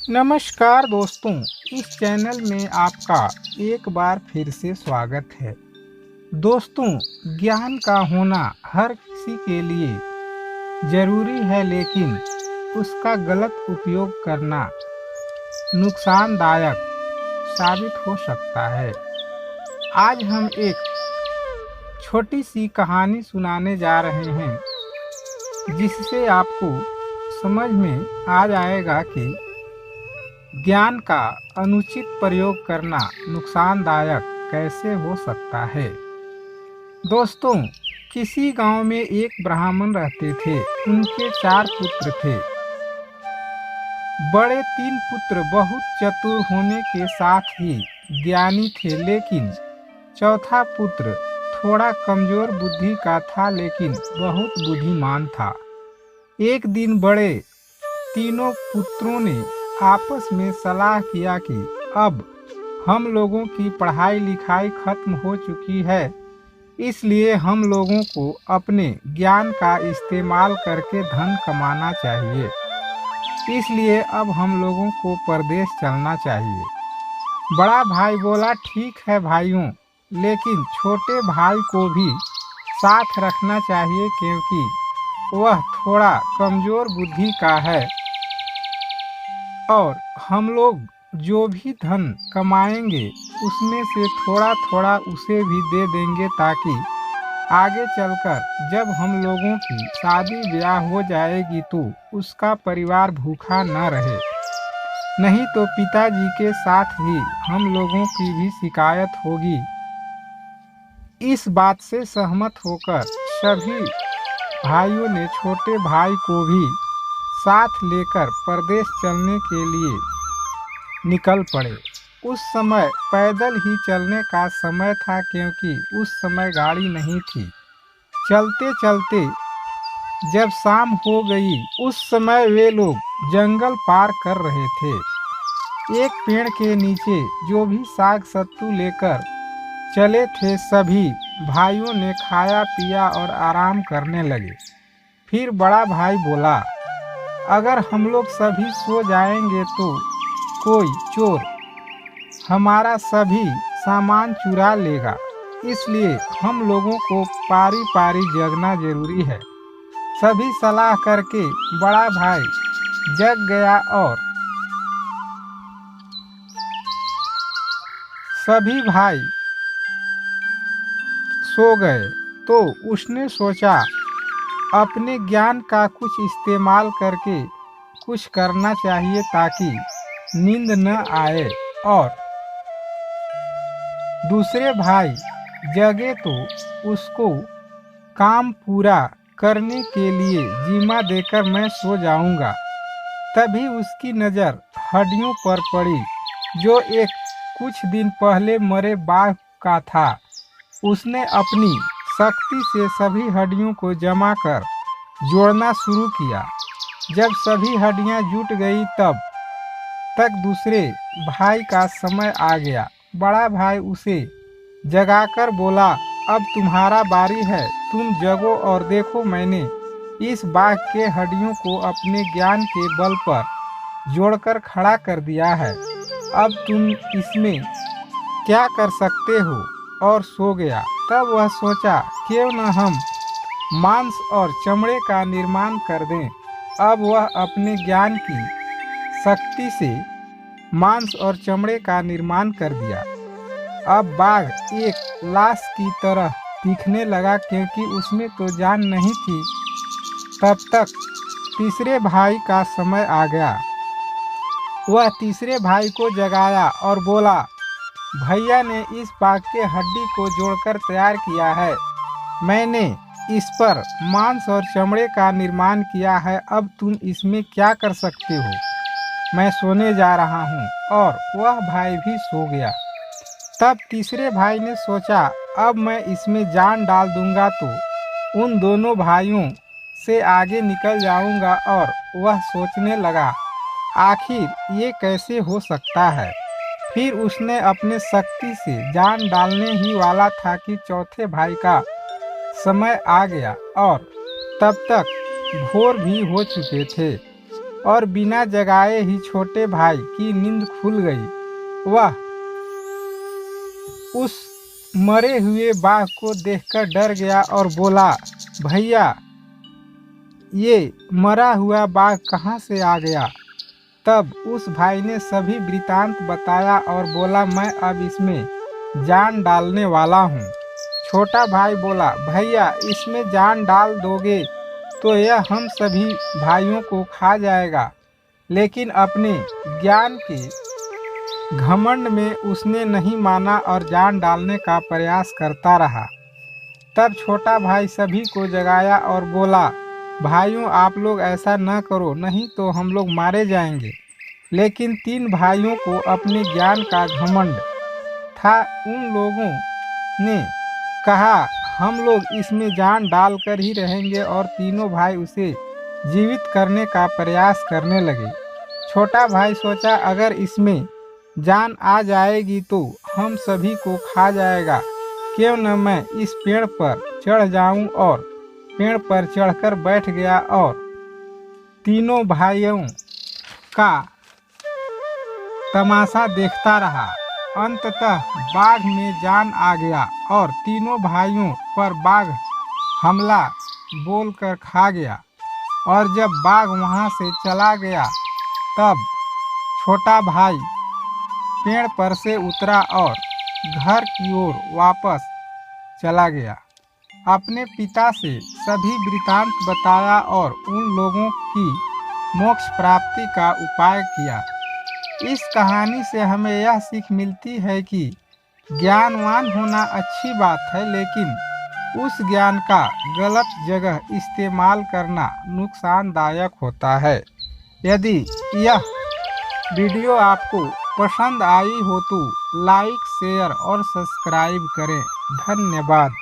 नमस्कार दोस्तों, इस चैनल में आपका एक बार फिर से स्वागत है। दोस्तों, ज्ञान का होना हर किसी के लिए जरूरी है, लेकिन उसका गलत उपयोग करना नुकसानदायक साबित हो सकता है। आज हम एक छोटी सी कहानी सुनाने जा रहे हैं, जिससे आपको समझ में आ जाएगा कि ज्ञान का अनुचित प्रयोग करना नुकसानदायक कैसे हो सकता है। दोस्तों, किसी गांव में एक ब्राह्मण रहते थे। उनके 4 पुत्र थे। बड़े 3 पुत्र बहुत चतुर होने के साथ ही ज्ञानी थे, लेकिन चौथा पुत्र थोड़ा कमजोर बुद्धि का था, लेकिन बहुत बुद्धिमान था। एक दिन बड़े तीनों पुत्रों ने आपस में सलाह किया कि अब हम लोगों की पढ़ाई लिखाई खत्म हो चुकी है, इसलिए हम लोगों को अपने ज्ञान का इस्तेमाल करके धन कमाना चाहिए। इसलिए अब हम लोगों को परदेश चलना चाहिए। बड़ा भाई बोला, ठीक है भाइयों, लेकिन छोटे भाई को भी साथ रखना चाहिए, क्योंकि वह थोड़ा कमजोर बुद्धि का है और हम लोग जो भी धन कमाएंगे उसमें से थोड़ा थोड़ा उसे भी दे देंगे, ताकि आगे चलकर जब हम लोगों की शादी ब्याह हो जाएगी तो उसका परिवार भूखा न रहे। नहीं तो पिताजी के साथ ही हम लोगों की भी शिकायत होगी। इस बात से सहमत होकर सभी भाइयों ने छोटे भाई को भी साथ लेकर परदेश चलने के लिए निकल पड़े। उस समय पैदल ही चलने का समय था, क्योंकि उस समय गाड़ी नहीं थी। चलते चलते जब शाम हो गई, उस समय वे लोग जंगल पार कर रहे थे। एक पेड़ के नीचे जो भी साग सत्तू लेकर चले थे, सभी भाइयों ने खाया पिया और आराम करने लगे। फिर बड़ा भाई बोला, अगर हम लोग सभी सो जाएंगे तो कोई चोर हमारा सभी सामान चुरा लेगा, इसलिए हम लोगों को पारी पारी जगना जरूरी है। सभी सलाह करके बड़ा भाई जग गया और सभी भाई सो गए। तो उसने सोचा, अपने ज्ञान का कुछ इस्तेमाल करके कुछ करना चाहिए ताकि नींद न आए। और दूसरे भाई जगे तो उसको काम पूरा करने के लिए जिम्मा देकर मैं सो जाऊंगा। तभी उसकी नज़र हड्डियों पर पड़ी, जो एक कुछ दिन पहले मरे बाघ का था। उसने अपनी शक्ति से सभी हड्डियों को जमा कर जोड़ना शुरू किया। जब सभी हड्डियां जुट गई, तब तक दूसरे भाई का समय आ गया। बड़ा भाई उसे जगाकर बोला, अब तुम्हारा बारी है, तुम जगो और देखो, मैंने इस बाघ के हड्डियों को अपने ज्ञान के बल पर जोड़कर खड़ा कर दिया है। अब तुम इसमें क्या कर सकते हो। और सो गया। तब वह सोचा, क्यों न हम मांस और चमड़े का निर्माण कर दें। अब वह अपने ज्ञान की शक्ति से मांस और चमड़े का निर्माण कर दिया। अब बाघ एक लाश की तरह दिखने लगा, क्योंकि उसमें तो जान नहीं थी। तब तक तीसरे भाई का समय आ गया। वह तीसरे भाई को जगाया और बोला, भैया ने इस बाघ के हड्डी को जोड़कर तैयार किया है। मैंने इस पर मांस और चमड़े का निर्माण किया है। अब तुम इसमें क्या कर सकते हो। मैं सोने जा रहा हूँ। और वह भाई भी सो गया। तब तीसरे भाई ने सोचा, अब मैं इसमें जान डाल दूंगा तो उन दोनों भाइयों से आगे निकल जाऊंगा। और वह सोचने लगा, आखिर ये कैसे हो सकता है। फिर उसने अपने शक्ति से जान डालने ही वाला था कि चौथे भाई का समय आ गया और तब तक भोर भी हो चुके थे। और बिना जगाए ही छोटे भाई की नींद खुल गई। वह उस मरे हुए बाघ को देखकर डर गया और बोला, भैया ये मरा हुआ बाघ कहाँ से आ गया? तब उस भाई ने सभी वृतांत बताया और बोला, मैं अब इसमें जान डालने वाला हूँ। छोटा भाई बोला, भैया इसमें जान डाल दोगे तो यह हम सभी भाइयों को खा जाएगा। लेकिन अपने ज्ञान के घमंड में उसने नहीं माना और जान डालने का प्रयास करता रहा। तब छोटा भाई सभी को जगाया और बोला, भाइयों आप लोग ऐसा न करो, नहीं तो हम लोग मारे जाएंगे। लेकिन 3 भाइयों को अपने ज्ञान का घमंड था। उन लोगों ने कहा, हम लोग इसमें जान डालकर ही रहेंगे और तीनों भाई उसे जीवित करने का प्रयास करने लगे। छोटा भाई सोचा, अगर इसमें जान आ जाएगी तो हम सभी को खा जाएगा, क्यों न मैं इस पेड़ पर चढ़ जाऊं। और पेड़ पर चढ़कर बैठ गया और तीनों भाइयों का तमाशा देखता रहा। अंततः बाघ में जान आ गया और तीनों भाइयों पर बाघ हमला बोलकर खा गया। और जब बाघ वहां से चला गया तब छोटा भाई पेड़ पर से उतरा और घर की ओर वापस चला गया। अपने पिता से सभी वृतांत बताया और उन लोगों की मोक्ष प्राप्ति का उपाय किया। इस कहानी से हमें यह सीख मिलती है कि ज्ञानवान होना अच्छी बात है, लेकिन उस ज्ञान का गलत जगह इस्तेमाल करना नुकसानदायक होता है। यदि यह वीडियो आपको पसंद आई हो तो लाइक, शेयर और सब्सक्राइब करें। धन्यवाद।